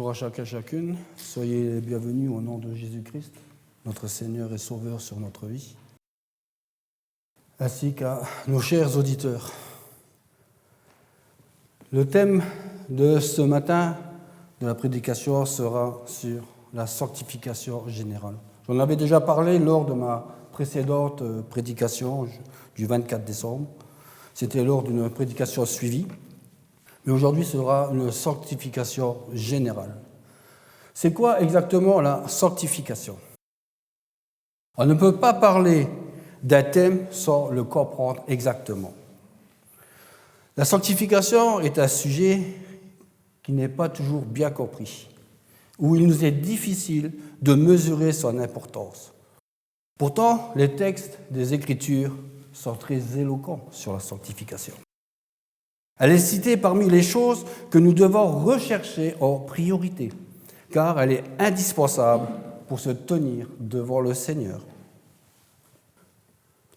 Bonjour à chacun et chacune. Soyez les bienvenus au nom de Jésus-Christ, notre Seigneur et Sauveur sur notre vie, ainsi qu'à nos chers auditeurs. Le thème de ce matin de la prédication sera sur la sanctification générale. J'en avais déjà parlé lors de ma précédente prédication du 24 décembre. C'était lors d'une prédication suivie. Mais aujourd'hui sera une sanctification générale. C'est quoi exactement la sanctification? On ne peut pas parler d'un thème sans le comprendre exactement. La sanctification est un sujet qui n'est pas toujours bien compris, où il nous est difficile de mesurer son importance. Pourtant, les textes des Écritures sont très éloquents sur la sanctification. Elle est citée parmi les choses que nous devons rechercher en priorité, car elle est indispensable pour se tenir devant le Seigneur.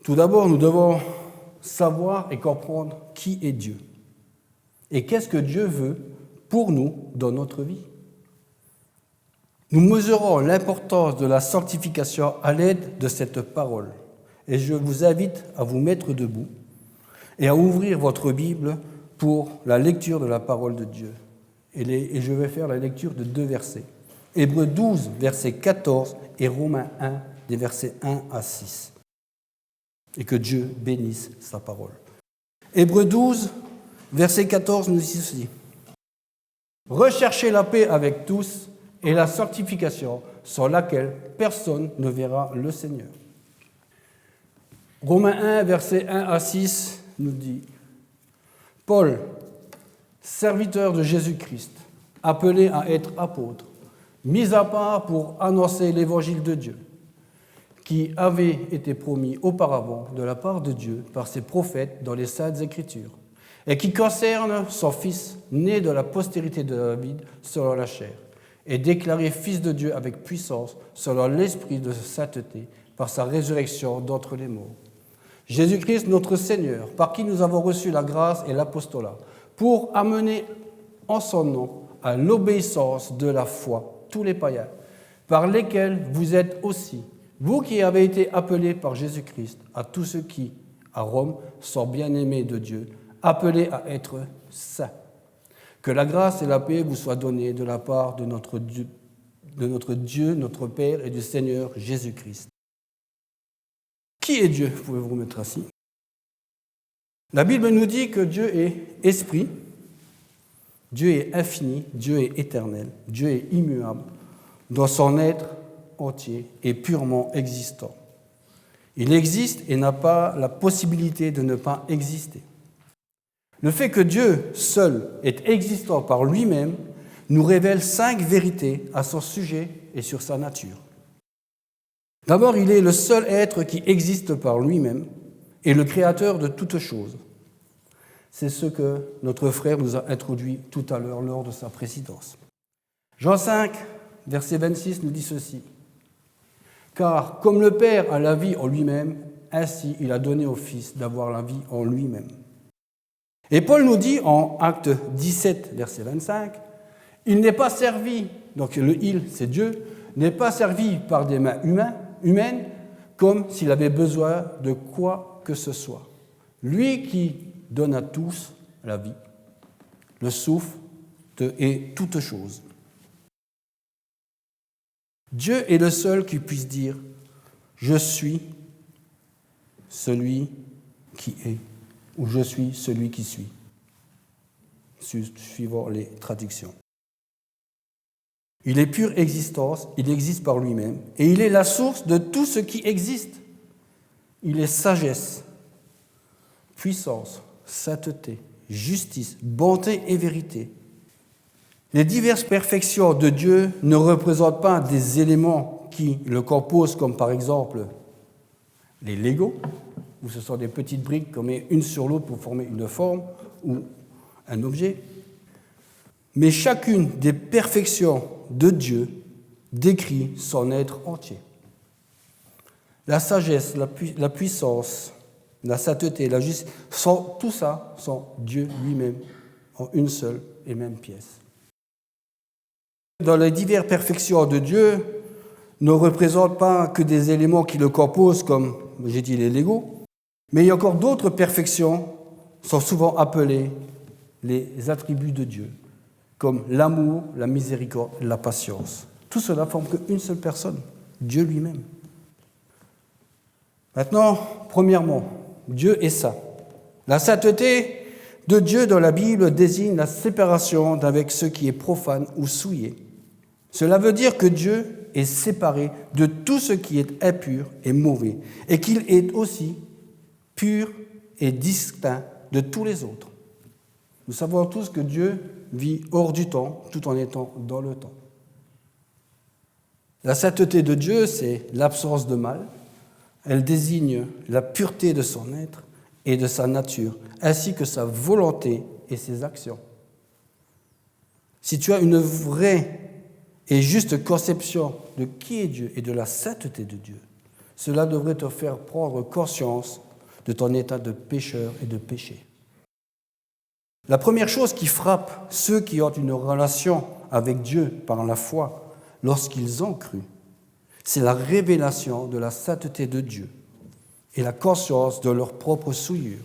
Tout d'abord, nous devons savoir et comprendre qui est Dieu et qu'est-ce que Dieu veut pour nous dans notre vie. Nous mesurons l'importance de la sanctification à l'aide de cette parole, et je vous invite à vous mettre debout et à ouvrir votre Bible pour la lecture de la parole de Dieu. Et je vais faire la lecture de 2 versets. Hébreux 12, verset 14 et Romains 1, des versets 1 à 6. Et que Dieu bénisse sa parole. Hébreux 12, verset 14 nous dit ceci. Recherchez la paix avec tous et la sanctification sans laquelle personne ne verra le Seigneur. Romains 1, verset 1 à 6 nous dit Paul, serviteur de Jésus-Christ, appelé à être apôtre, mis à part pour annoncer l'évangile de Dieu, qui avait été promis auparavant de la part de Dieu par ses prophètes dans les Saintes Écritures, et qui concerne son Fils, né de la postérité de David selon la chair, et déclaré Fils de Dieu avec puissance selon l'esprit de sainteté par sa résurrection d'entre les morts. Jésus-Christ, notre Seigneur, par qui nous avons reçu la grâce et l'apostolat, pour amener en son nom à l'obéissance de la foi tous les païens, par lesquels vous êtes aussi, vous qui avez été appelés par Jésus-Christ, à tous ceux qui, à Rome, sont bien-aimés de Dieu, appelés à être saints. Que la grâce et la paix vous soient données de la part de notre Dieu, notre Père et du Seigneur Jésus-Christ. Qui est Dieu? Vous pouvez vous remettre assis. La Bible nous dit que Dieu est esprit, Dieu est infini, Dieu est éternel, Dieu est immuable, dans son être entier et purement existant. Il existe et n'a pas la possibilité de ne pas exister. Le fait que Dieu seul est existant par lui-même nous révèle 5 vérités à son sujet et sur sa nature. D'abord, il est le seul être qui existe par lui-même et le créateur de toutes choses. C'est ce que notre frère nous a introduit tout à l'heure lors de sa présidence. Jean 5, verset 26 nous dit ceci. « Car comme le Père a la vie en lui-même, ainsi il a donné au Fils d'avoir la vie en lui-même. » Et Paul nous dit en Acte 17, verset 25, « Il n'est pas servi, donc le « il » c'est Dieu, n'est pas servi par des mains humaines comme s'il avait besoin de quoi que ce soit. Lui qui donne à tous la vie, le souffle et toutes choses. » Dieu est le seul qui puisse dire « Je suis celui qui est » ou « Je suis celui qui suis », suivant les traductions. Il est pure existence, il existe par lui-même, et il est la source de tout ce qui existe. Il est sagesse, puissance, sainteté, justice, bonté et vérité. Les diverses perfections de Dieu ne représentent pas des éléments qui le composent, comme par exemple les Legos, où ce sont des petites briques qu'on met une sur l'autre pour former une forme ou un objet. Mais chacune des perfections de Dieu décrit son être entier. La sagesse, la puissance, la sainteté, la justice, tout ça sont Dieu lui-même en une seule et même pièce. dans les diverses perfections de Dieu ne représentent pas que des éléments qui le composent, comme j'ai dit les Legos, mais il y a encore d'autres perfections sont souvent appelées les attributs de Dieu, comme l'amour, la miséricorde, la patience. Tout cela forme qu'une seule personne, Dieu lui-même. Maintenant, premièrement, Dieu est saint. La sainteté de Dieu dans la Bible désigne la séparation d'avec ce qui est profane ou souillé. Cela veut dire que Dieu est séparé de tout ce qui est impur et mauvais, et qu'il est aussi pur et distinct de tous les autres. Nous savons tous que Dieu vit hors du temps, tout en étant dans le temps. La sainteté de Dieu, c'est l'absence de mal. Elle désigne la pureté de son être et de sa nature, ainsi que sa volonté et ses actions. Si tu as une vraie et juste conception de qui est Dieu et de la sainteté de Dieu, cela devrait te faire prendre conscience de ton état de pécheur et de péché. La première chose qui frappe ceux qui ont une relation avec Dieu par la foi lorsqu'ils ont cru, c'est la révélation de la sainteté de Dieu et la conscience de leur propre souillure.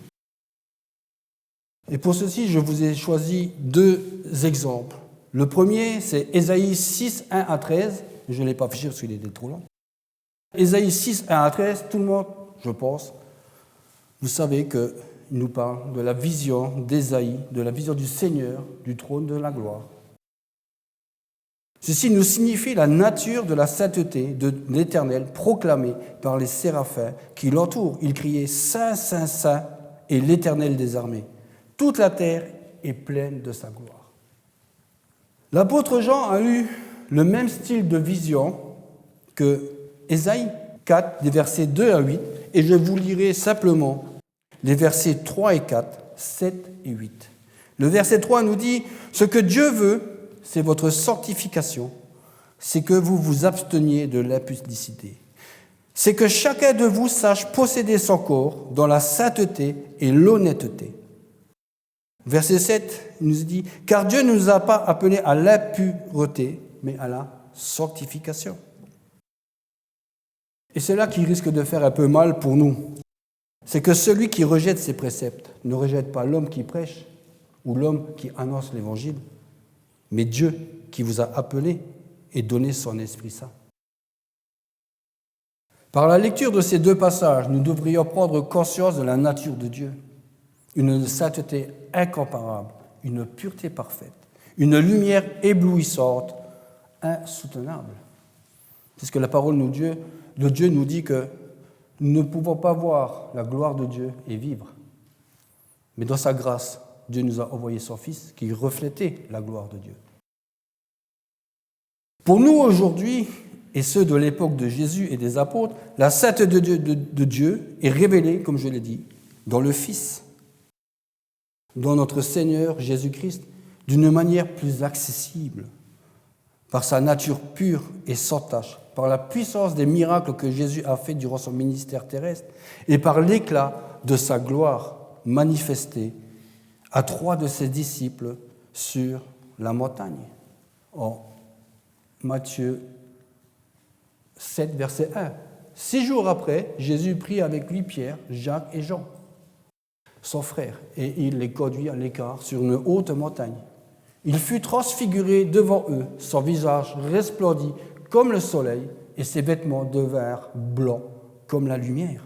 Et pour ceci, je vous ai choisi 2 exemples. Le premier, c'est Ésaïe 6, 1 à 13. Je ne l'ai pas affiché parce qu'il était trop long. Ésaïe 6, 1 à 13, tout le monde, je pense, vous savez qu'il nous parle de la vision d'Ésaïe, de la vision du Seigneur, du trône de la gloire. Ceci nous signifie la nature de la sainteté de l'Éternel proclamée par les séraphins qui l'entourent. Ils criaient « Saint, Saint, Saint est l'Éternel des armées. Toute la terre est pleine de sa gloire. » L'apôtre Jean a eu le même style de vision que Ésaïe 4, des versets 2 à 8, et je vous lirai simplement les versets 3 et 4, 7 et 8. Le verset 3 nous dit « Ce que Dieu veut, c'est votre sanctification, c'est que vous vous absteniez de l'impudicité. C'est que chacun de vous sache posséder son corps dans la sainteté et l'honnêteté. » Verset 7 il nous dit « Car Dieu ne nous a pas appelés à l'impureté, mais à la sanctification. » Et c'est là qui risque de faire un peu mal pour nous. C'est que celui qui rejette ces préceptes ne rejette pas l'homme qui prêche ou l'homme qui annonce l'Évangile, mais Dieu qui vous a appelé et donné son Esprit Saint. Par la lecture de ces 2 passages, nous devrions prendre conscience de la nature de Dieu, une sainteté incomparable, une pureté parfaite, une lumière éblouissante, insoutenable. C'est ce que la parole de Dieu nous dit que nous ne pouvons pas voir la gloire de Dieu et vivre. Mais dans sa grâce, Dieu nous a envoyé son Fils qui reflétait la gloire de Dieu. Pour nous aujourd'hui, et ceux de l'époque de Jésus et des apôtres, la sainteté de Dieu est révélée, comme je l'ai dit, dans le Fils, dans notre Seigneur Jésus-Christ, d'une manière plus accessible, par sa nature pure et sans tache, par la puissance des miracles que Jésus a fait durant son ministère terrestre et par l'éclat de sa gloire manifestée à 3 de ses disciples sur la montagne. En Matthieu 7, verset 1. 6 jours après, Jésus prit avec lui Pierre, Jacques et Jean, son frère, et il les conduit à l'écart sur une haute montagne. Il fut transfiguré devant eux, son visage resplendit comme le soleil et ses vêtements devinrent blancs comme la lumière.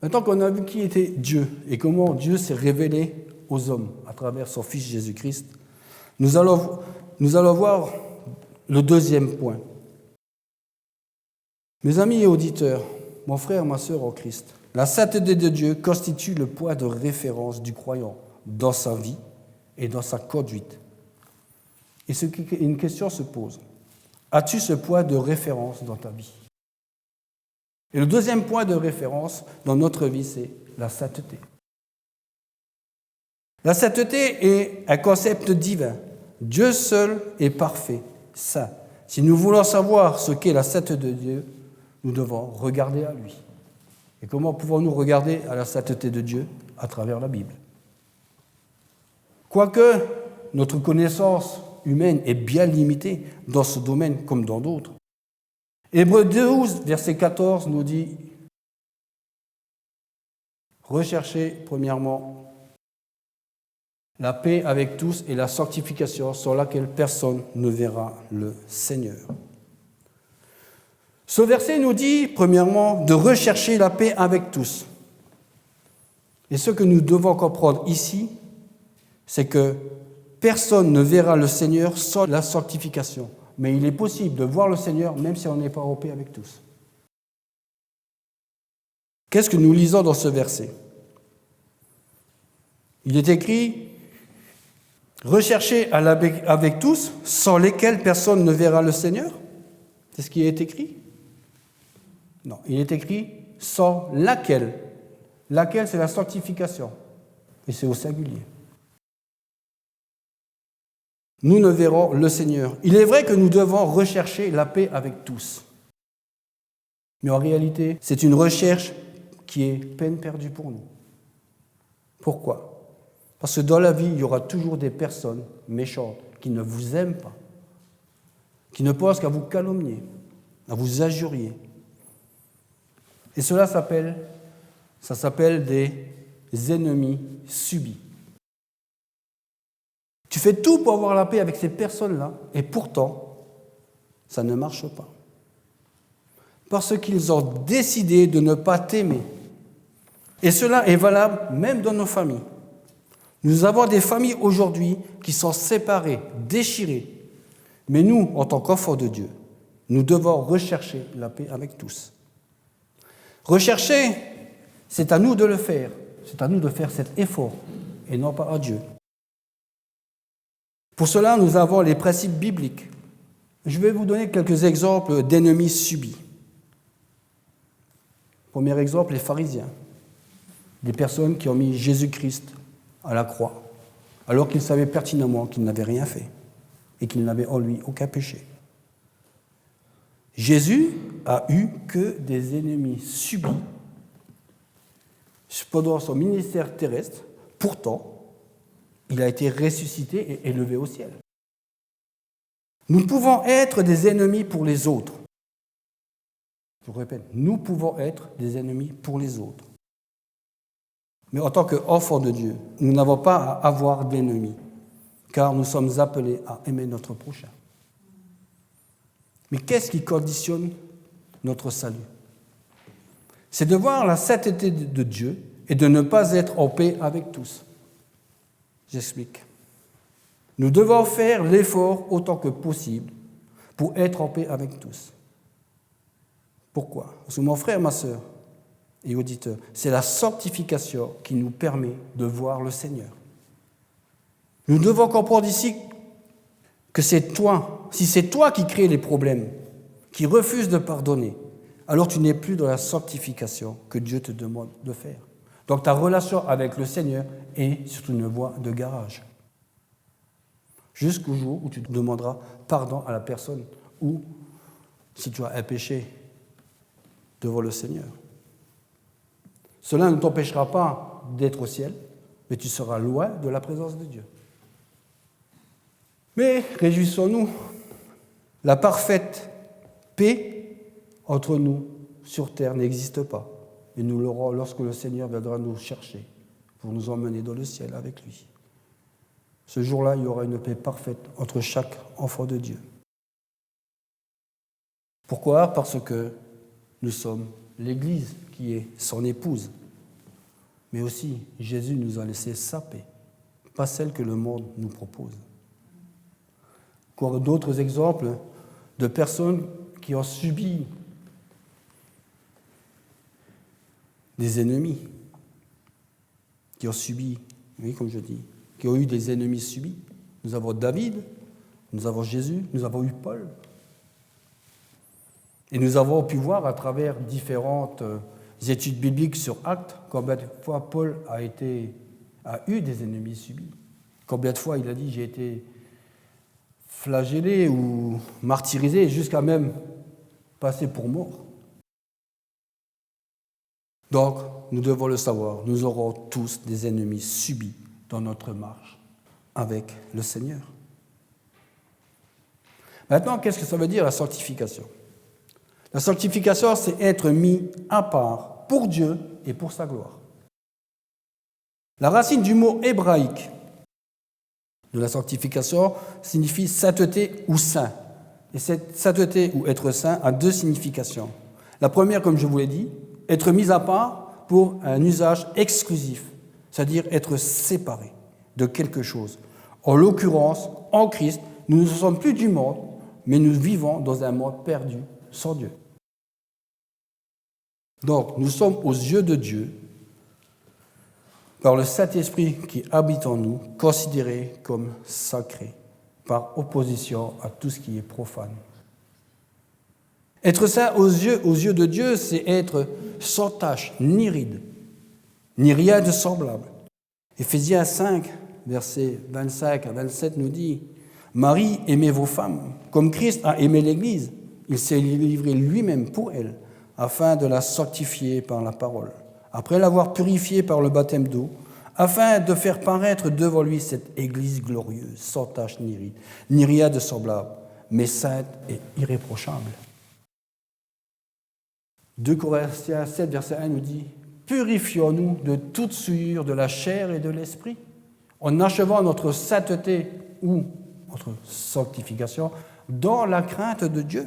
Maintenant qu'on a vu qui était Dieu et comment Dieu s'est révélé aux hommes à travers son Fils Jésus-Christ, nous allons voir le deuxième point. Mes amis et auditeurs, mon frère, ma sœur en Christ, la sainteté de Dieu constitue le point de référence du croyant dans sa vie et dans sa conduite. Et une question se pose. As-tu ce point de référence dans ta vie? Et le deuxième point de référence dans notre vie, c'est la sainteté. La sainteté est un concept divin. Dieu seul est parfait, saint. Si nous voulons savoir ce qu'est la sainteté de Dieu, nous devons regarder à lui. Et comment pouvons-nous regarder à la sainteté de Dieu? À travers la Bible. Quoique notre connaissance humaine est bien limitée dans ce domaine comme dans d'autres. Hébreux 12, verset 14 nous dit « Recherchez premièrement la paix avec tous et la sanctification sans laquelle personne ne verra le Seigneur. » Ce verset nous dit, premièrement, de rechercher la paix avec tous. Et ce que nous devons comprendre ici, c'est que personne ne verra le Seigneur sans la sanctification. Mais il est possible de voir le Seigneur même si on n'est pas en paix avec tous. Qu'est-ce que nous lisons dans ce verset? Il est écrit « Recherchez la paix avec tous, sans lesquels personne ne verra le Seigneur ». C'est ce qui est écrit? Non, il est écrit « sans laquelle ». Laquelle, c'est la sanctification. Et c'est au singulier. Nous ne verrons le Seigneur. Il est vrai que nous devons rechercher la paix avec tous. Mais en réalité, c'est une recherche qui est peine perdue pour nous. Pourquoi? Parce que dans la vie, il y aura toujours des personnes méchantes qui ne vous aiment pas, qui ne pensent qu'à vous calomnier, à vous injurier. Et cela s'appelle des ennemis subis. Tu fais tout pour avoir la paix avec ces personnes-là, et pourtant, ça ne marche pas. Parce qu'ils ont décidé de ne pas t'aimer. Et cela est valable même dans nos familles. Nous avons des familles aujourd'hui qui sont séparées, déchirées. Mais nous, en tant qu'enfants de Dieu, nous devons rechercher la paix avec tous. Rechercher, c'est à nous de le faire. C'est à nous de faire cet effort, et non pas à Dieu. Pour cela, nous avons les principes bibliques. Je vais vous donner quelques exemples d'ennemis subis. Premier exemple, les pharisiens. Des personnes qui ont mis Jésus-Christ à la croix, alors qu'ils savaient pertinemment qu'il n'avait rien fait et qu'il n'avait en lui aucun péché. Jésus a eu que des ennemis subis pendant son ministère terrestre. Pourtant, il a été ressuscité et élevé au ciel. Nous pouvons être des ennemis pour les autres. Je vous répète, nous pouvons être des ennemis pour les autres. Mais en tant qu'enfants de Dieu, nous n'avons pas à avoir d'ennemis, car nous sommes appelés à aimer notre prochain. Mais qu'est-ce qui conditionne notre salut? C'est de voir la sainteté de Dieu et de ne pas être en paix avec tous. J'explique. Nous devons faire l'effort autant que possible pour être en paix avec tous. Pourquoi? Parce que mon frère, ma sœur et auditeur, c'est la sanctification qui nous permet de voir le Seigneur. Nous devons comprendre ici que c'est toi, si c'est toi qui crée les problèmes, qui refuse de pardonner, alors tu n'es plus dans la sanctification que Dieu te demande de faire. Donc ta relation avec le Seigneur est sur une voie de garage. Jusqu'au jour où tu demanderas pardon à la personne ou, si tu as un péché, devant le Seigneur. Cela ne t'empêchera pas d'être au ciel, mais tu seras loin de la présence de Dieu. Mais réjouissons-nous, la parfaite paix entre nous sur terre n'existe pas. Et nous l'aurons lorsque le Seigneur viendra nous chercher pour nous emmener dans le ciel avec lui. Ce jour-là, il y aura une paix parfaite entre chaque enfant de Dieu. Pourquoi? Parce que nous sommes l'Église qui est son épouse. Mais aussi, Jésus nous a laissé sa paix, pas celle que le monde nous propose. Encore d'autres exemples de personnes qui ont subi des ennemis, qui ont subi, oui, comme je dis, qui ont eu des ennemis subis. Nous avons David, nous avons Jésus, nous avons eu Paul. Et nous avons pu voir à travers différentes études bibliques sur Actes combien de fois Paul a eu des ennemis subis. Combien de fois il a dit « j'ai été flagellé ou martyrisé jusqu'à même passer pour mort ». Donc, nous devons le savoir, nous aurons tous des ennemis subis dans notre marche avec le Seigneur. Maintenant, qu'est-ce que ça veut dire la sanctification? La sanctification, c'est être mis à part pour Dieu et pour sa gloire. La racine du mot hébraïque de la sanctification signifie sainteté ou saint. Et cette sainteté ou être saint a deux significations. La première, comme je vous l'ai dit, être mis à part pour un usage exclusif, c'est-à-dire être séparé de quelque chose. En l'occurrence, en Christ, nous ne sommes plus du monde, mais nous vivons dans un monde perdu, sans Dieu. Donc, nous sommes aux yeux de Dieu, par le Saint-Esprit qui habite en nous, considérés comme sacrés, par opposition à tout ce qui est profane. Être saint aux yeux de Dieu, c'est être sans tache, ni ride, ni rien de semblable. Éphésiens 5, versets 25 à 27 nous dit « Marie, aimez vos femmes, comme Christ a aimé l'Église. Il s'est livré lui-même pour elle, afin de la sanctifier par la parole, après l'avoir purifiée par le baptême d'eau, afin de faire paraître devant lui cette Église glorieuse, sans tache ni ride, ni rien de semblable, mais sainte et irréprochable. » 2 Corinthiens 7, verset 1 nous dit « Purifions-nous de toute souillure de la chair et de l'esprit, en achevant notre sainteté ou notre sanctification dans la crainte de Dieu. »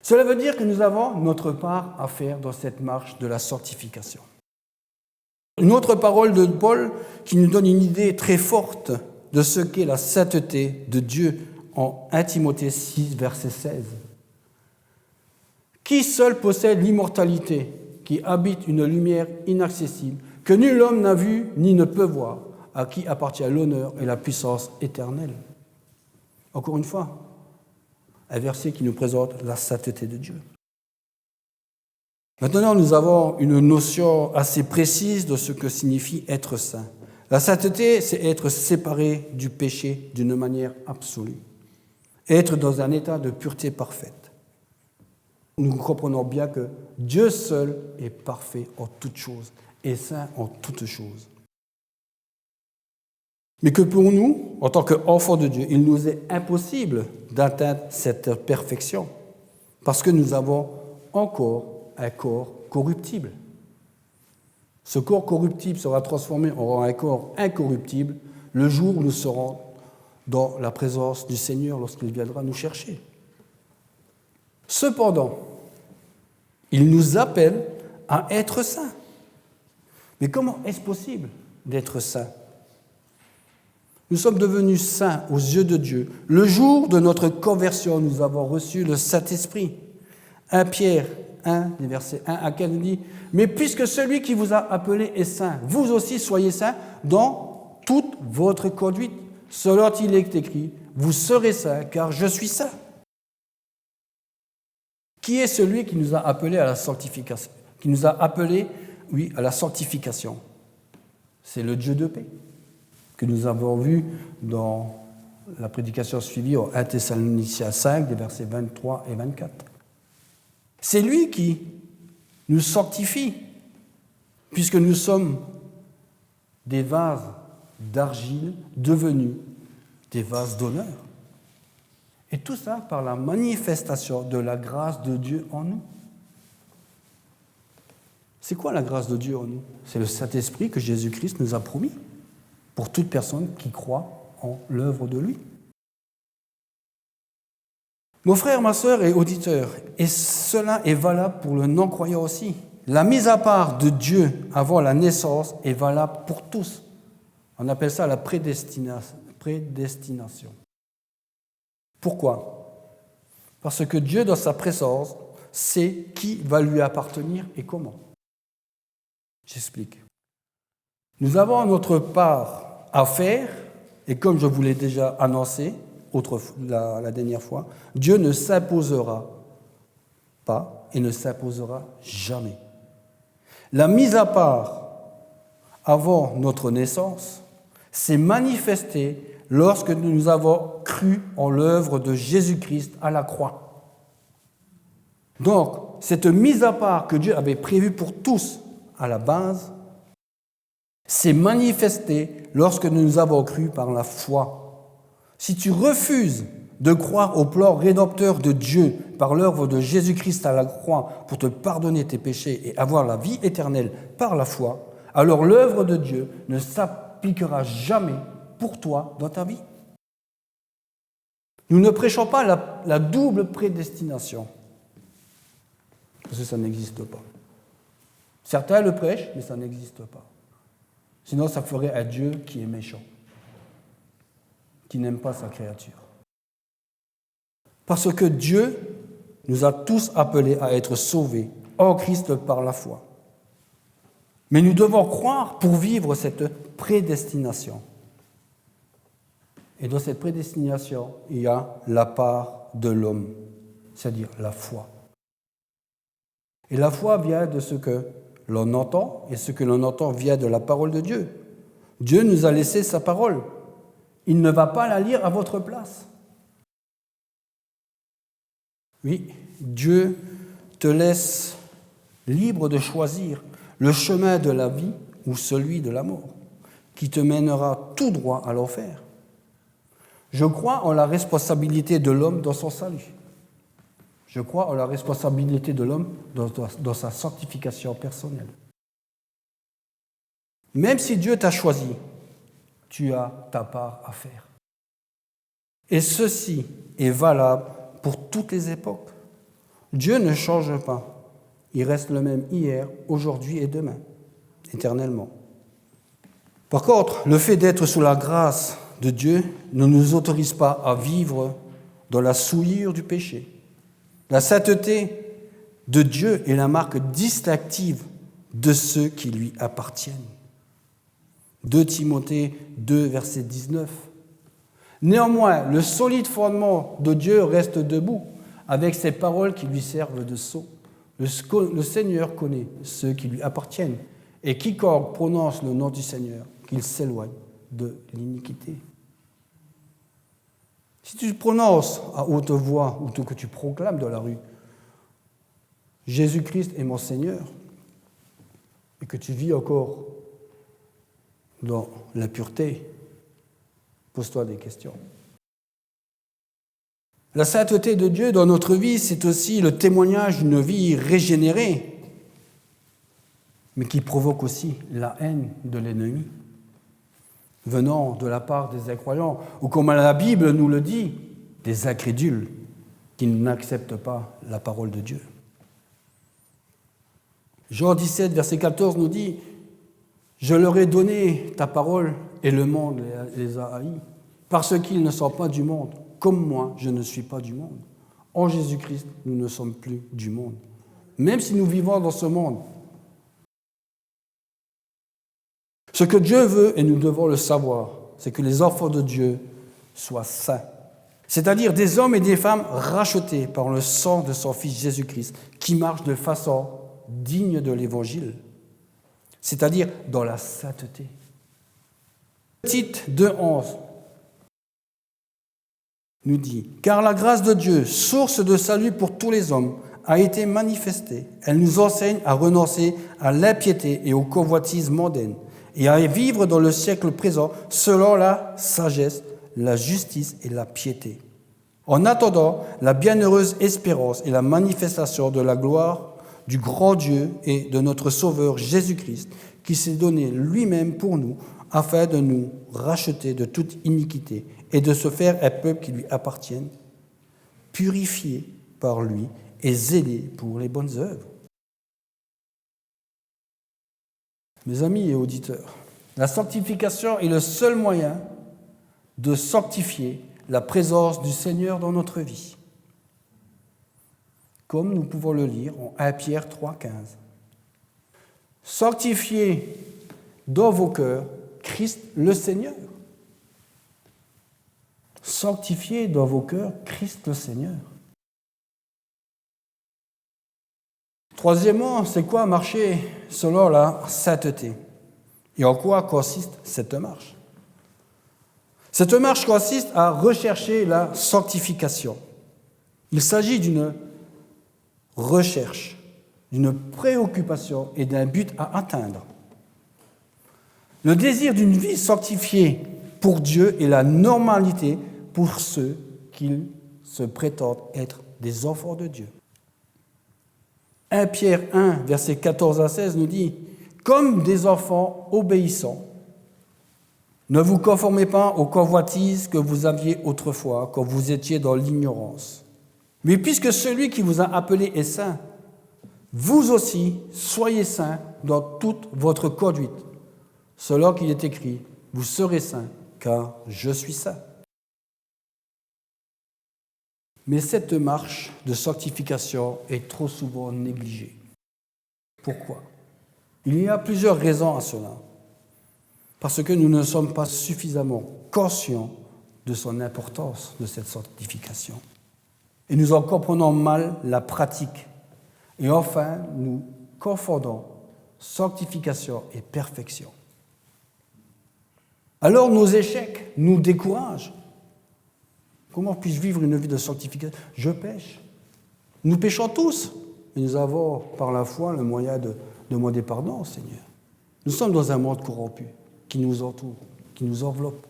Cela veut dire que nous avons notre part à faire dans cette marche de la sanctification. Une autre parole de Paul qui nous donne une idée très forte de ce qu'est la sainteté de Dieu en 1 Timothée 6, verset 16. « Qui seul possède l'immortalité, qui habite une lumière inaccessible, que nul homme n'a vue ni ne peut voir, à qui appartient l'honneur et la puissance éternelle. » Encore une fois, un verset qui nous présente la sainteté de Dieu. Maintenant, nous avons une notion assez précise de ce que signifie être saint. La sainteté, c'est être séparé du péché d'une manière absolue, être dans un état de pureté parfaite. Nous comprenons bien que Dieu seul est parfait en toutes choses et saint en toutes choses. Mais que pour nous, en tant qu'enfants de Dieu, il nous est impossible d'atteindre cette perfection parce que nous avons encore un corps corruptible. Ce corps corruptible sera transformé en un corps incorruptible le jour où nous serons dans la présence du Seigneur lorsqu'il viendra nous chercher. Cependant, il nous appelle à être saints. Mais comment est-ce possible d'être saints? Nous sommes devenus saints aux yeux de Dieu. Le jour de notre conversion, nous avons reçu le Saint-Esprit. 1 Pierre 1, des versets 1 à 4 dit « Mais puisque celui qui vous a appelé est saint, vous aussi soyez saints dans toute votre conduite. Selon il est écrit, vous serez saints, car je suis saint. » Qui est celui qui nous a appelés à la sanctification? Qui nous a appelés, oui, à la sanctification. C'est le Dieu de paix, que nous avons vu dans la prédication suivie en 1 Thessaloniciens 5, des versets 23 et 24. C'est lui qui nous sanctifie, puisque nous sommes des vases d'argile devenus des vases d'honneur. Et tout ça par la manifestation de la grâce de Dieu en nous. C'est quoi la grâce de Dieu en nous? C'est le Saint-Esprit que Jésus-Christ nous a promis pour toute personne qui croit en l'œuvre de lui. Mon frère, ma sœur et auditeurs, et cela est valable pour le non-croyant aussi. La mise à part de Dieu avant la naissance est valable pour tous. On appelle ça la prédestination. Pourquoi? Parce que Dieu, dans sa présence, sait qui va lui appartenir et comment. J'explique. Nous avons notre part à faire, et comme je vous l'ai déjà annoncé la dernière fois, Dieu ne s'imposera pas et ne s'imposera jamais. La mise à part avant notre naissance s'est manifestée lorsque nous avons cru en l'œuvre de Jésus-Christ à la croix. Donc, cette mise à part que Dieu avait prévue pour tous à la base s'est manifestée lorsque nous avons cru par la foi. Si tu refuses de croire au plan rédempteur de Dieu par l'œuvre de Jésus-Christ à la croix pour te pardonner tes péchés et avoir la vie éternelle par la foi, alors l'œuvre de Dieu ne s'appliquera jamais pour toi dans ta vie. Nous ne prêchons pas la double prédestination, parce que ça n'existe pas. Certains le prêchent, mais ça n'existe pas. Sinon, ça ferait un Dieu qui est méchant, qui n'aime pas sa créature. Parce que Dieu nous a tous appelés à être sauvés en Christ par la foi. Mais nous devons croire pour vivre cette prédestination. Et dans cette prédestination, il y a la part de l'homme, c'est-à-dire la foi. Et la foi vient de ce que l'on entend, et ce que l'on entend vient de la parole de Dieu. Dieu nous a laissé sa parole. Il ne va pas la lire à votre place. Oui, Dieu te laisse libre de choisir le chemin de la vie ou celui de la mort, qui te mènera tout droit à l'enfer. Je crois en la responsabilité de l'homme dans son salut. Je crois en la responsabilité de l'homme dans sa sanctification personnelle. Même si Dieu t'a choisi, tu as ta part à faire. Et ceci est valable pour toutes les époques. Dieu ne change pas. Il reste le même hier, aujourd'hui et demain, éternellement. Par contre, le fait d'être sous la grâce de Dieu ne nous autorise pas à vivre dans la souillure du péché. La sainteté de Dieu est la marque distinctive de ceux qui lui appartiennent. 2 Timothée 2, verset 19. Néanmoins, le solide fondement de Dieu reste debout, avec ses paroles qui lui servent de sceau. Le Seigneur connaît ceux qui lui appartiennent, et quiconque prononce le nom du Seigneur, qu'il s'éloigne de l'iniquité. Si tu prononces à haute voix, ou que tu proclames dans la rue, Jésus-Christ est mon Seigneur, et que tu vis encore dans l'impureté, pose-toi des questions. La sainteté de Dieu dans notre vie, c'est aussi le témoignage d'une vie régénérée, mais qui provoque aussi la haine de l'ennemi, venant de la part des incroyants, ou comme la Bible nous le dit, des incrédules qui n'acceptent pas la parole de Dieu. Jean 17, verset 14 nous dit « Je leur ai donné ta parole et le monde les a haïs, parce qu'ils ne sont pas du monde, comme moi je ne suis pas du monde. En Jésus-Christ, nous ne sommes plus du monde, même si nous vivons dans ce monde. » Ce que Dieu veut, et nous devons le savoir, c'est que les enfants de Dieu soient saints, c'est-à-dire des hommes et des femmes rachetés par le sang de son Fils Jésus-Christ, qui marchent de façon digne de l'Évangile, c'est-à-dire dans la sainteté. Tite 2,11 nous dit « Car la grâce de Dieu, source de salut pour tous les hommes, a été manifestée. Elle nous enseigne à renoncer à l'impiété et aux convoitises mondaines, et à vivre dans le siècle présent selon la sagesse, la justice et la piété. En attendant la bienheureuse espérance et la manifestation de la gloire du grand Dieu et de notre Sauveur Jésus-Christ, qui s'est donné lui-même pour nous, afin de nous racheter de toute iniquité et de se faire un peuple qui lui appartienne, purifié par lui et zélé pour les bonnes œuvres. » Mes amis et auditeurs, la sanctification est le seul moyen de sanctifier la présence du Seigneur dans notre vie, comme nous pouvons le lire en 1 Pierre 3,15. Sanctifiez dans vos cœurs Christ le Seigneur. Sanctifiez dans vos cœurs Christ le Seigneur. Troisièmement, c'est quoi marcher selon la sainteté? Et en quoi consiste cette marche? Cette marche consiste à rechercher la sanctification. Il s'agit d'une recherche, d'une préoccupation et d'un but à atteindre. Le désir d'une vie sanctifiée pour Dieu est la normalité pour ceux qui se prétendent être des enfants de Dieu. 1 Pierre 1, versets 14 à 16 nous dit « Comme des enfants obéissants, ne vous conformez pas aux convoitises que vous aviez autrefois, quand vous étiez dans l'ignorance. Mais puisque celui qui vous a appelé est saint, vous aussi soyez saints dans toute votre conduite. Selon qu'il est écrit, vous serez saints, car je suis saint. » Mais cette marche de sanctification est trop souvent négligée. Pourquoi ? Il y a plusieurs raisons à cela. Parce que nous ne sommes pas suffisamment conscients de son importance, de cette sanctification. Et nous en comprenons mal la pratique. Et enfin, nous confondons sanctification et perfection. Alors nos échecs nous découragent. Comment puis-je vivre une vie de sanctification ? Je pêche. Nous péchons tous, mais nous avons par la foi le moyen de demander pardon au Seigneur. Nous sommes dans un monde corrompu qui nous entoure, qui nous enveloppe.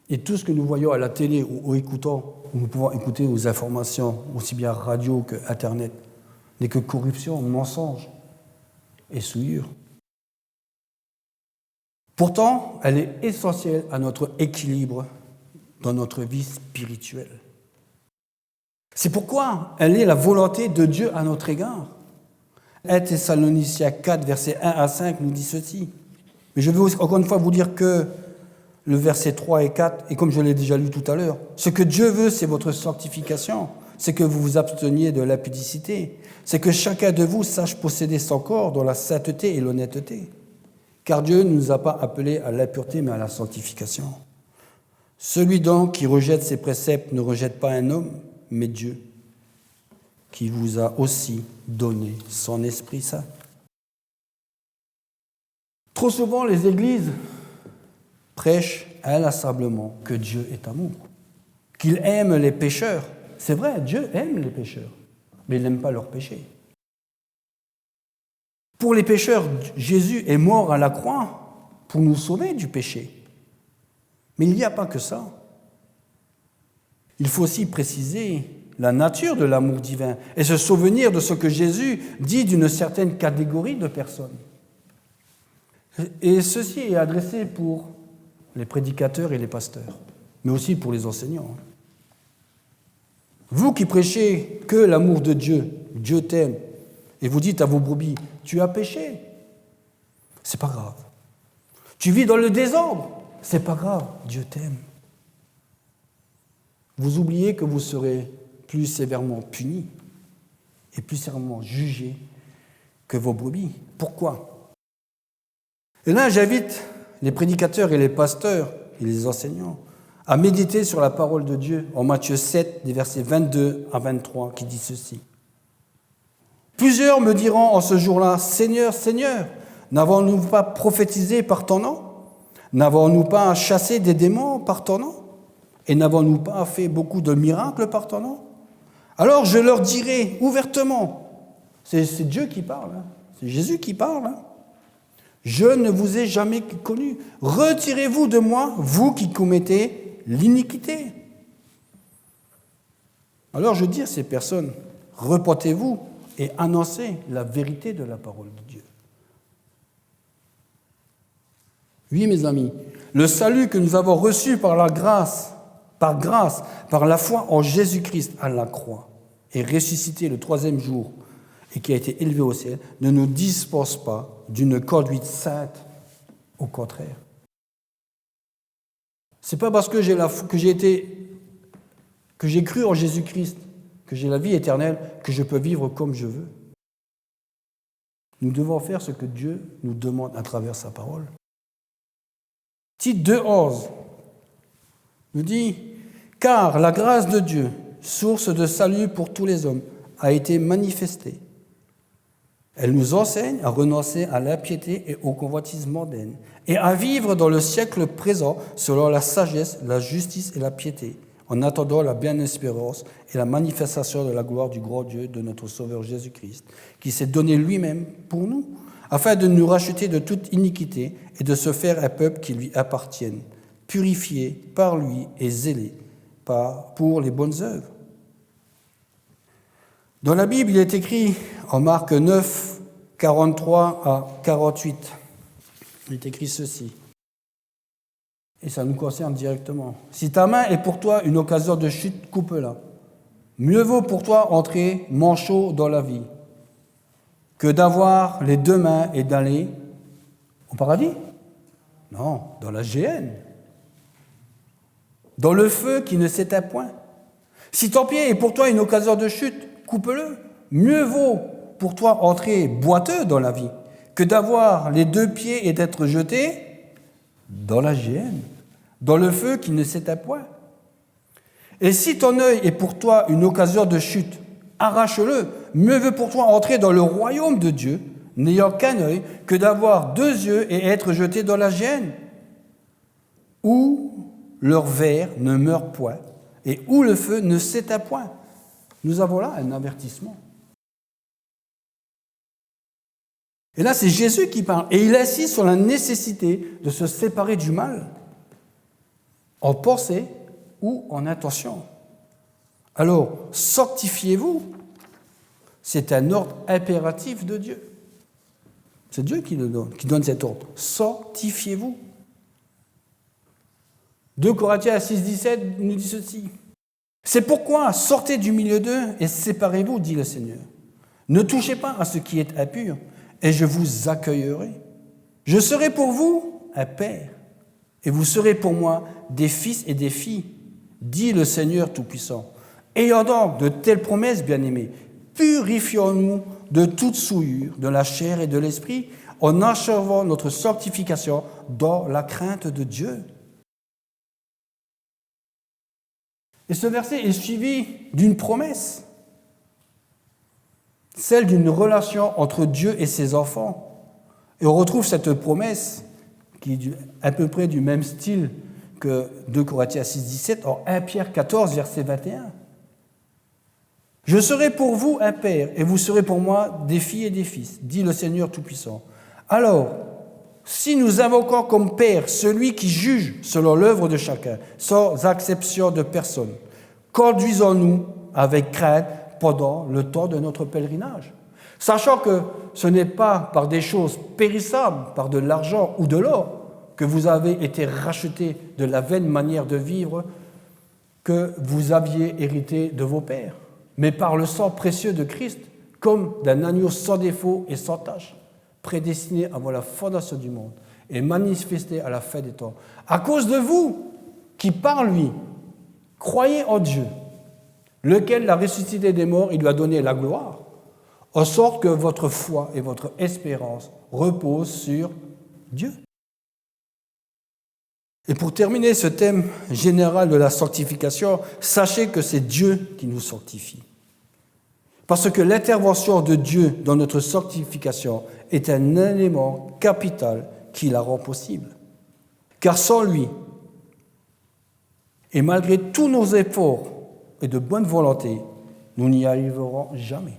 Et tout ce que nous voyons à la télé ou écoutons, nous pouvons écouter aux informations, aussi bien radio que Internet, n'est que corruption, mensonge et souillure. Pourtant, elle est essentielle à notre équilibre dans notre vie spirituelle. C'est pourquoi elle est la volonté de Dieu à notre égard. 1 Thessaloniciens 4, versets 1 à 5 nous dit ceci. Mais je veux encore une fois vous dire que le verset 3 et 4, et comme je l'ai déjà lu tout à l'heure, ce que Dieu veut, c'est votre sanctification, c'est que vous vous absteniez de l'impudicité, c'est que chacun de vous sache posséder son corps dans la sainteté et l'honnêteté. Car Dieu ne nous a pas appelés à l'impureté, mais à la sanctification. Celui donc qui rejette ses préceptes ne rejette pas un homme, mais Dieu, qui vous a aussi donné son Esprit Saint. Trop souvent, les églises prêchent inlassablement que Dieu est amour, qu'il aime les pécheurs. C'est vrai, Dieu aime les pécheurs, mais il n'aime pas leurs péchés. Pour les pécheurs, Jésus est mort à la croix pour nous sauver du péché. Mais il n'y a pas que ça. Il faut aussi préciser la nature de l'amour divin et se souvenir de ce que Jésus dit d'une certaine catégorie de personnes. Et ceci est adressé pour les prédicateurs et les pasteurs, mais aussi pour les enseignants. Vous qui prêchez que l'amour de Dieu, Dieu t'aime, et vous dites à vos brebis, tu as péché, c'est pas grave. Tu vis dans le désordre, c'est pas grave, Dieu t'aime. Vous oubliez que vous serez plus sévèrement punis et plus sévèrement jugés que vos brebis. Pourquoi ? Et là, j'invite les prédicateurs et les pasteurs et les enseignants à méditer sur la parole de Dieu en Matthieu 7, des versets 22 à 23, qui dit ceci. Plusieurs me diront en ce jour-là, Seigneur, Seigneur, n'avons-nous pas prophétisé par ton nom ? N'avons-nous pas chassé des démons par ton nom ? Et n'avons-nous pas fait beaucoup de miracles par ton nom ? Alors je leur dirai ouvertement, c'est Dieu qui parle, c'est Jésus qui parle, je ne vous ai jamais connu. Retirez-vous de moi, vous qui commettez l'iniquité. Alors je dis à ces personnes, repentez-vous et annoncez la vérité de la parole de Dieu. Oui, mes amis, le salut que nous avons reçu par grâce, par la foi en Jésus-Christ à la croix, et ressuscité le 3e jour, et qui a été élevé au ciel, ne nous dispense pas d'une conduite sainte, au contraire. C'est pas parce que j'ai cru en Jésus-Christ, que j'ai la vie éternelle, que je peux vivre comme je veux. Nous devons faire ce que Dieu nous demande à travers sa parole. Tite 2,11 nous dit « Car la grâce de Dieu, source de salut pour tous les hommes, a été manifestée. Elle nous enseigne à renoncer à l'impiété et au convoitise mondaine, et à vivre dans le siècle présent selon la sagesse, la justice et la piété, en attendant la bien-espérance et la manifestation de la gloire du grand Dieu, de notre Sauveur Jésus-Christ, qui s'est donné lui-même pour nous, afin de nous racheter de toute iniquité et de se faire un peuple qui lui appartienne, purifiés par lui et zélés pour les bonnes œuvres. Dans la Bible, il est écrit en Marc 9, 43 à 48, il est écrit ceci. Et ça nous concerne directement. Si ta main est pour toi une occasion de chute, coupe-la. Mieux vaut pour toi entrer manchot dans la vie que d'avoir les deux mains et d'aller au paradis? Non, dans la géhenne. Dans le feu qui ne s'éteint point. Si ton pied est pour toi une occasion de chute, coupe-le. Mieux vaut pour toi entrer boiteux dans la vie que d'avoir les deux pieds et d'être jeté dans la géhenne, dans le feu qui ne s'éteint point. Et si ton œil est pour toi une occasion de chute, arrache-le. Mieux vaut pour toi entrer dans le royaume de Dieu, n'ayant qu'un œil, que d'avoir deux yeux et être jeté dans la géhenne, où leur ver ne meurt point et où le feu ne s'éteint point. Nous avons là un avertissement. Et là, c'est Jésus qui parle, et il insiste sur la nécessité de se séparer du mal, en pensée ou en intention. Alors, sanctifiez-vous, c'est un ordre impératif de Dieu. C'est Dieu qui le donne, qui donne cet ordre. Sanctifiez-vous. 2 Corinthiens 6, 17 nous dit ceci. C'est pourquoi sortez du milieu d'eux et séparez-vous, dit le Seigneur. Ne touchez pas à ce qui est impur, et je vous accueillerai. Je serai pour vous un père, et vous serez pour moi des fils et des filles, dit le Seigneur Tout-Puissant. Ayant donc de telles promesses, bien-aimés, purifions-nous de toute souillure, de la chair et de l'esprit, en achevant notre sanctification dans la crainte de Dieu. Et ce verset est suivi d'une promesse, celle d'une relation entre Dieu et ses enfants. Et on retrouve cette promesse, qui est à peu près du même style que 2 Corinthiens 6, 17, en 1 Pierre 14, verset 21. Je serai pour vous un père, et vous serez pour moi des filles et des fils, dit le Seigneur Tout-Puissant. Alors, si nous invoquons comme Père celui qui juge selon l'œuvre de chacun, sans acception de personne, conduisons-nous avec crainte pendant le temps de notre pèlerinage, sachant que ce n'est pas par des choses périssables, par de l'argent ou de l'or, que vous avez été rachetés de la vaine manière de vivre que vous aviez hérité de vos pères, mais par le sang précieux de Christ, comme d'un agneau sans défaut et sans tache, prédestiné avant la fondation du monde et manifesté à la fin des temps. À cause de vous, qui par lui, croyez en Dieu, lequel l'a ressuscité des morts, il lui a donné la gloire, en sorte que votre foi et votre espérance reposent sur Dieu. Et pour terminer ce thème général de la sanctification, sachez que c'est Dieu qui nous sanctifie. Parce que l'intervention de Dieu dans notre sanctification est un élément capital qui la rend possible. Car sans lui, et malgré tous nos efforts et de bonne volonté, nous n'y arriverons jamais.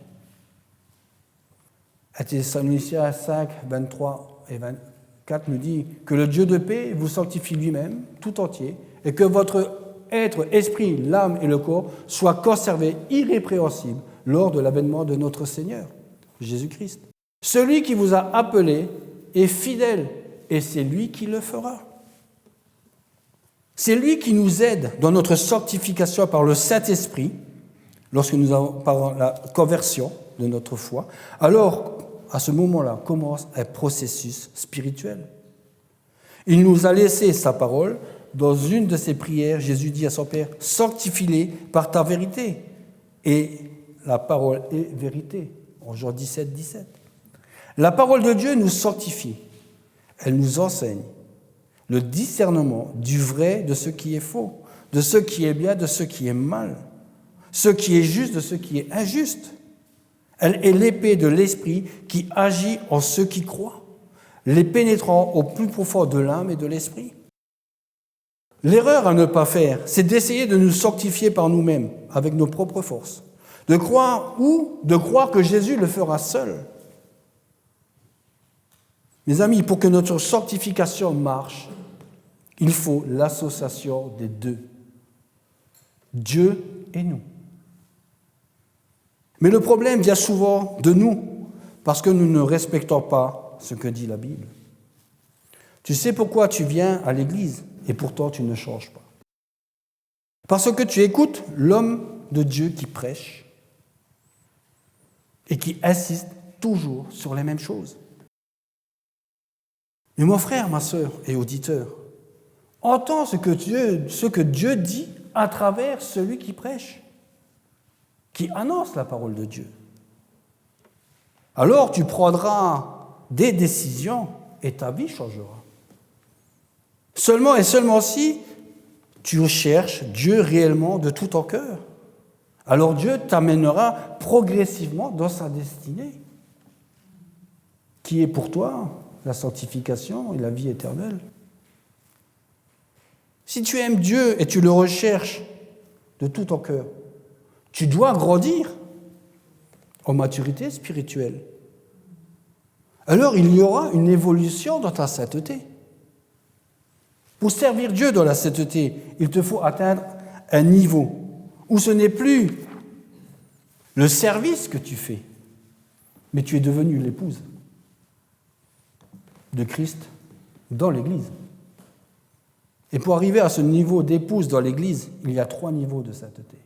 1 Thessaloniciens 5, 23 et 24 nous dit que le Dieu de paix vous sanctifie lui-même, tout entier, et que votre être, esprit, l'âme et le corps soient conservés irrépréhensibles lors de l'avènement de notre Seigneur, Jésus-Christ. Celui qui vous a appelé est fidèle, et c'est lui qui le fera. C'est lui qui nous aide dans notre sanctification par le Saint-Esprit, lorsque nous avons par la conversion de notre foi. Alors, à ce moment-là, commence un processus spirituel. Il nous a laissé sa parole. Dans une de ses prières, Jésus dit à son Père, « Sanctifie-les par ta vérité. » Et la parole est vérité. En Jean 17, 17. La parole de Dieu nous sanctifie. Elle nous enseigne le discernement du vrai de ce qui est faux, de ce qui est bien, de ce qui est mal, ce qui est juste de ce qui est injuste. Elle est l'épée de l'esprit qui agit en ceux qui croient, les pénétrant au plus profond de l'âme et de l'esprit. L'erreur à ne pas faire, c'est d'essayer de nous sanctifier par nous-mêmes, avec nos propres forces, de croire que Jésus le fera seul. Mes amis, pour que notre sanctification marche, Il faut l'association des deux, Dieu et nous. Mais le problème vient souvent de nous, parce que nous ne respectons pas ce que dit la Bible. Tu sais pourquoi tu viens à l'église et pourtant tu ne changes pas. Parce que tu écoutes l'homme de Dieu qui prêche et qui insiste toujours sur les mêmes choses. Mais mon frère, ma sœur et auditeur, entends ce que Dieu dit à travers celui qui prêche, qui annonce la parole de Dieu. Alors tu prendras des décisions et ta vie changera. Seulement et seulement si tu cherches Dieu réellement de tout ton cœur, alors Dieu t'amènera progressivement dans sa destinée, qui est pour toi la sanctification et la vie éternelle. Si tu aimes Dieu et tu le recherches de tout ton cœur, tu dois grandir en maturité spirituelle. Alors il y aura une évolution dans ta sainteté. Pour servir Dieu dans la sainteté, il te faut atteindre un niveau où ce n'est plus le service que tu fais, mais tu es devenu l'épouse de Christ dans l'Église. Et pour arriver à ce niveau d'épouse dans l'Église, il y a 3 niveaux de sainteté.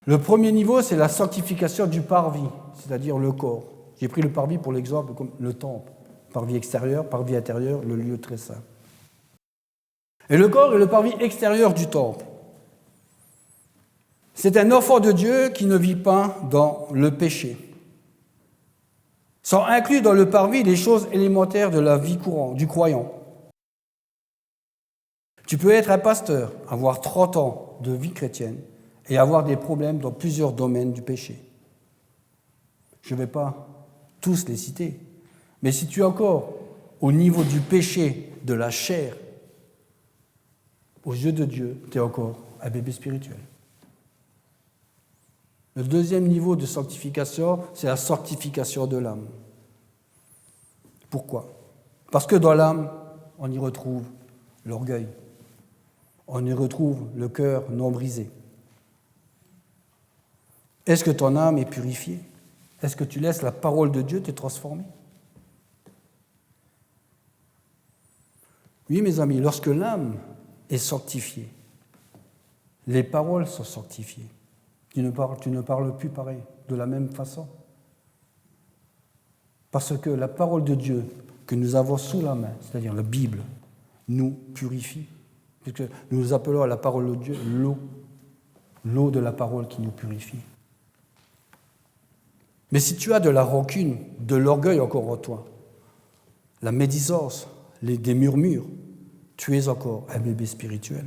Le premier niveau, c'est la sanctification du parvis, c'est-à-dire le corps. J'ai pris le parvis pour l'exemple comme le temple. Parvis extérieur, parvis intérieur, le lieu très saint. Et le corps est le parvis extérieur du temple. C'est un enfant de Dieu qui ne vit pas dans le péché. Sont inclus dans le parvis les choses élémentaires de la vie courante, du croyant. Tu peux être un pasteur, avoir 30 ans de vie chrétienne et avoir des problèmes dans plusieurs domaines du péché. Je ne vais pas tous les citer. Mais si tu es encore au niveau du péché de la chair, aux yeux de Dieu, tu es encore un bébé spirituel. Le deuxième niveau de sanctification, c'est la sanctification de l'âme. Pourquoi ? Parce que dans l'âme, on y retrouve l'orgueil. On y retrouve le cœur non brisé. Est-ce que ton âme est purifiée ? Est-ce que tu laisses la parole de Dieu te transformer ? Oui, mes amis, lorsque l'âme est sanctifiée, les paroles sont sanctifiées. Tu ne parles plus pareil, de la même façon. Parce que la parole de Dieu que nous avons sous la main, c'est-à-dire la Bible, nous purifie. Puisque nous appelons à la parole de Dieu l'eau de la parole qui nous purifie. Mais si tu as de la rancune, de l'orgueil encore en toi, la médisance, des murmures, tu es encore un bébé spirituel.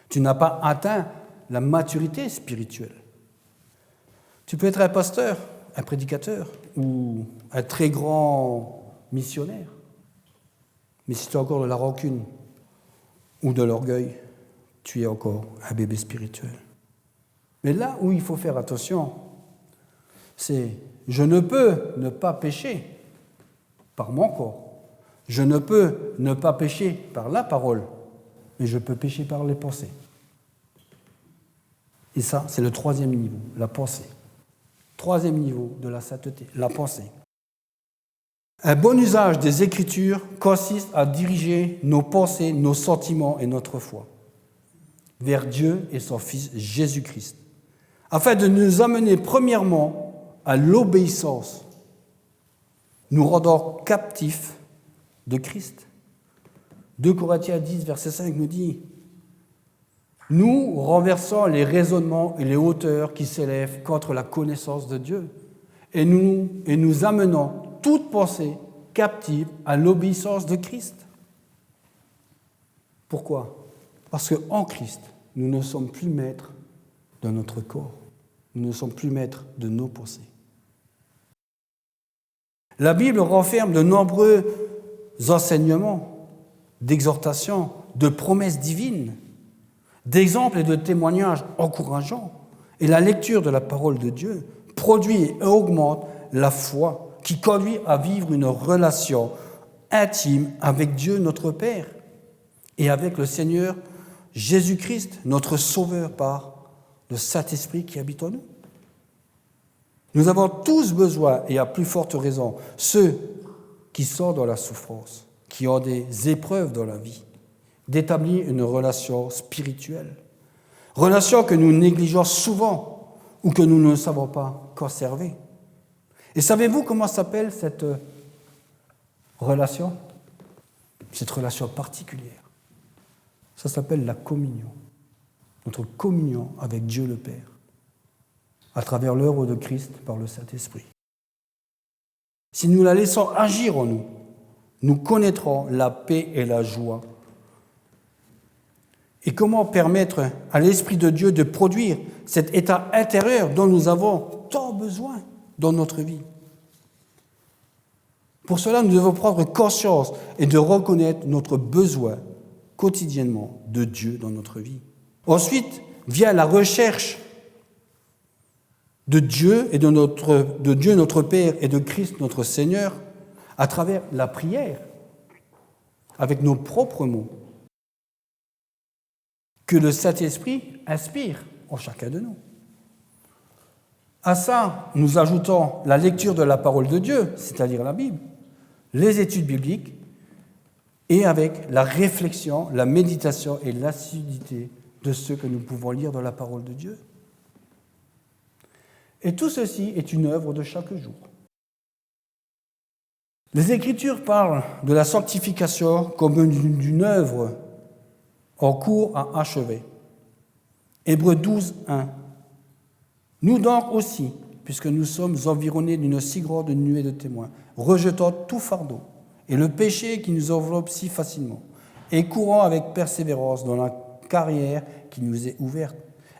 Tu n'as pas atteint la maturité spirituelle. Tu peux être un pasteur, un prédicateur ou un très grand missionnaire. Mais si tu as encore de la rancune ou de l'orgueil, tu es encore un bébé spirituel. Mais là où il faut faire attention, c'est je ne peux ne pas pécher par mon corps. Je ne peux ne pas pécher par la parole, mais je peux pécher par les pensées. Et ça, c'est le 3e niveau, la pensée. 3e niveau de la sainteté, la pensée. Un bon usage des Écritures consiste à diriger nos pensées, nos sentiments et notre foi vers Dieu et son Fils Jésus-Christ, afin de nous amener premièrement à l'obéissance, nous rendant captifs de Christ. 2 Corinthiens 10, verset 5 nous dit « Nous renversons les raisonnements et les hauteurs qui s'élèvent contre la connaissance de Dieu et nous amenons toute pensée captive à l'obéissance de Christ. » Pourquoi ? Parce qu'en Christ, nous ne sommes plus maîtres de notre corps. Nous ne sommes plus maîtres de nos pensées. La Bible renferme de nombreux enseignements, d'exhortations, de promesses divines, d'exemples et de témoignages encourageants. Et la lecture de la parole de Dieu produit et augmente la foi qui conduit à vivre une relation intime avec Dieu notre Père et avec le Seigneur Jésus-Christ, notre Sauveur, par le Saint-Esprit qui habite en nous. Nous avons tous besoin, et à plus forte raison, ceux qui sont dans la souffrance, qui ont des épreuves dans la vie, d'établir une relation spirituelle. Relation que nous négligeons souvent ou que nous ne savons pas conserver. Et savez-vous comment s'appelle cette relation? Cette relation particulière. Ça s'appelle la communion. Notre communion avec Dieu le Père, à travers l'œuvre de Christ par le Saint-Esprit. Si nous la laissons agir en nous, nous connaîtrons la paix et la joie. Et comment permettre à l'Esprit de Dieu de produire cet état intérieur dont nous avons tant besoin dans notre vie? Pour cela, nous devons prendre conscience et de reconnaître notre besoin quotidiennement de Dieu dans notre vie. Ensuite, vient la recherche de Dieu et de Dieu notre Père et de Christ notre Seigneur à travers la prière, avec nos propres mots, que le Saint-Esprit inspire en chacun de nous. À ça, nous ajoutons la lecture de la parole de Dieu, c'est-à-dire la Bible, les études bibliques, et avec la réflexion, la méditation et l'assiduité de ce que nous pouvons lire dans la parole de Dieu. Et tout ceci est une œuvre de chaque jour. Les Écritures parlent de la sanctification comme d'une œuvre en cours à achever. Hébreux 12, 1. Nous donc aussi, puisque nous sommes environnés d'une si grande nuée de témoins, rejetons tout fardeau et le péché qui nous enveloppe si facilement, et courons avec persévérance dans la carrière qui nous est ouverte,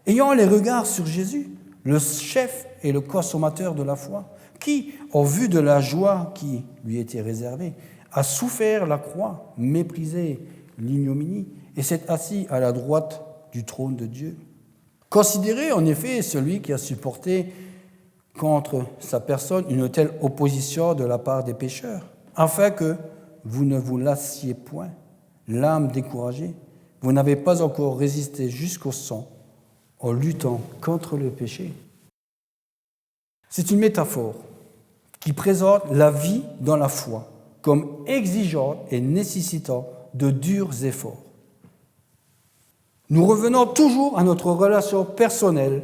ayant les regards sur Jésus, le chef et le consommateur de la foi, qui, en vue de la joie qui lui était réservée, a souffert la croix, méprisé l'ignominie, et s'est assis à la droite du trône de Dieu. Considérez en effet celui qui a supporté contre sa personne une telle opposition de la part des pécheurs, afin que vous ne vous lassiez point, l'âme découragée, vous n'avez pas encore résisté jusqu'au sang en luttant contre le péché. C'est une métaphore qui présente la vie dans la foi comme exigeante et nécessitant de durs efforts. Nous revenons toujours à notre relation personnelle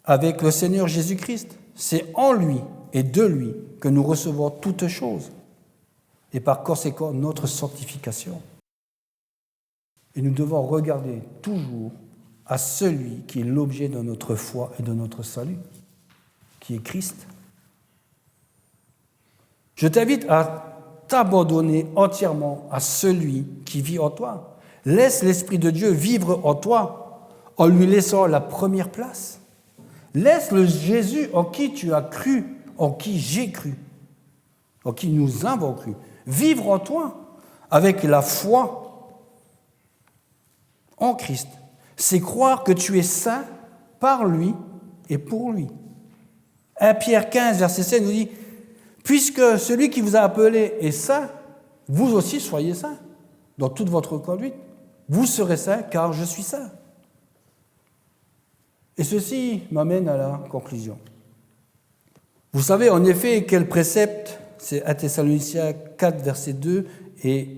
avec le Seigneur Jésus-Christ. C'est en lui et de lui que nous recevons toutes choses et par conséquent notre sanctification. Et nous devons regarder toujours à celui qui est l'objet de notre foi et de notre salut, qui est Christ. Je t'invite à t'abandonner entièrement à celui qui vit en toi. Laisse l'Esprit de Dieu vivre en toi en lui laissant la première place. Laisse le Jésus en qui tu as cru, en qui j'ai cru, en qui nous avons cru, vivre en toi avec la foi en Christ. C'est croire que tu es saint par lui et pour lui. 1 Pierre 15, verset 7 nous dit « Puisque celui qui vous a appelé est saint, vous aussi soyez saints dans toute votre conduite. Vous serez saints car je suis saint. » Et ceci m'amène à la conclusion. Vous savez en effet quel précepte, c'est 1 Thessaloniciens 4, verset 2 et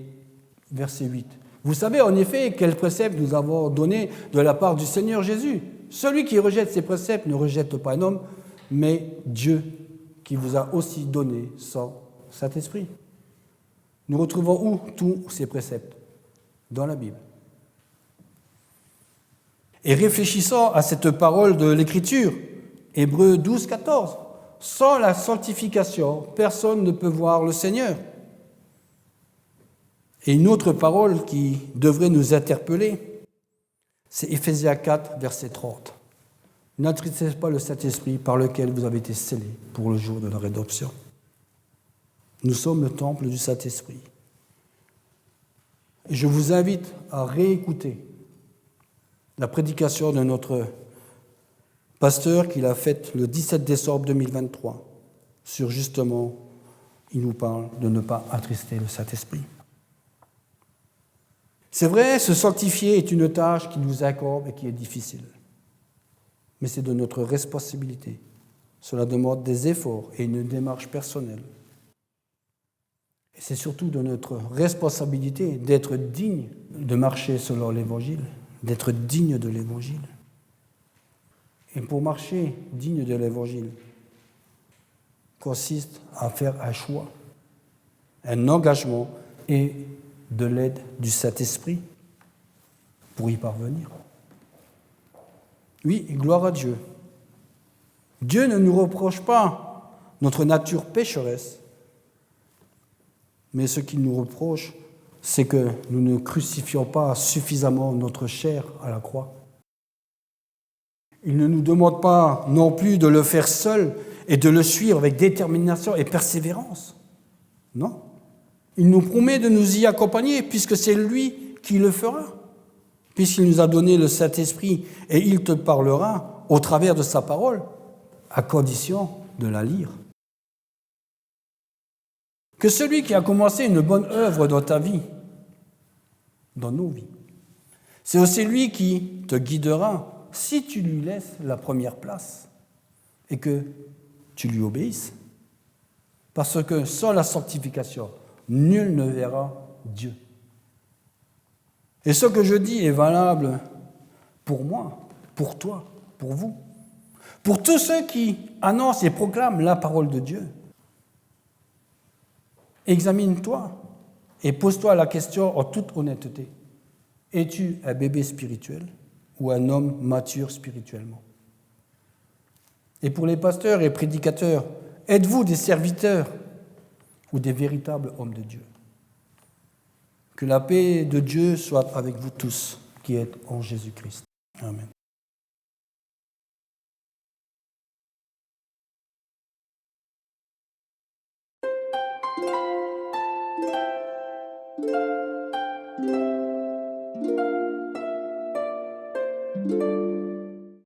verset 8. Vous savez en effet quel précepte nous avons donné de la part du Seigneur Jésus. Celui qui rejette ces préceptes ne rejette pas un homme, mais Dieu qui vous a aussi donné son Saint-Esprit. Nous retrouvons où tous ces préceptes? Dans la Bible. Et réfléchissons à cette parole de l'Écriture, Hébreux 12, 14. Sans la sanctification, personne ne peut voir le Seigneur. Et une autre parole qui devrait nous interpeller, c'est Éphésiens 4, verset 30. N'attristez pas le Saint-Esprit par lequel vous avez été scellés pour le jour de la rédemption. Nous sommes le temple du Saint-Esprit. Et je vous invite à réécouter la prédication de notre pasteur qu'il a faite le 17 décembre 2023 sur justement il nous parle de ne pas attrister le Saint-Esprit. C'est vrai, se sanctifier est une tâche qui nous incombe et qui est difficile. Mais c'est de notre responsabilité. Cela demande des efforts et une démarche personnelle. Et c'est surtout de notre responsabilité d'être digne de marcher selon l'Évangile, d'être digne de l'Évangile. Et pour marcher digne de l'Évangile, consiste à faire un choix, un engagement et de l'aide du Saint-Esprit pour y parvenir. Oui, gloire à Dieu. Dieu ne nous reproche pas notre nature pécheresse, mais ce qu'il nous reproche, c'est que nous ne crucifions pas suffisamment notre chair à la croix. Il ne nous demande pas non plus de le faire seul et de le suivre avec détermination et persévérance. Non. Il nous promet de nous y accompagner puisque c'est lui qui le fera, puisqu'il nous a donné le Saint-Esprit et il te parlera au travers de sa parole, à condition de la lire. Que celui qui a commencé une bonne œuvre dans ta vie, dans nos vies, c'est aussi lui qui te guidera si tu lui laisses la première place et que tu lui obéisses. Parce que sans la sanctification, nul ne verra Dieu. Et ce que je dis est valable pour moi, pour toi, pour vous, pour tous ceux qui annoncent et proclament la parole de Dieu. Examine-toi et pose-toi la question en toute honnêteté. Es-tu un bébé spirituel ou un homme mature spirituellement? Et pour les pasteurs et prédicateurs, êtes-vous des serviteurs ou des véritables hommes de Dieu? Que la paix de Dieu soit avec vous tous qui êtes en Jésus-Christ. Amen.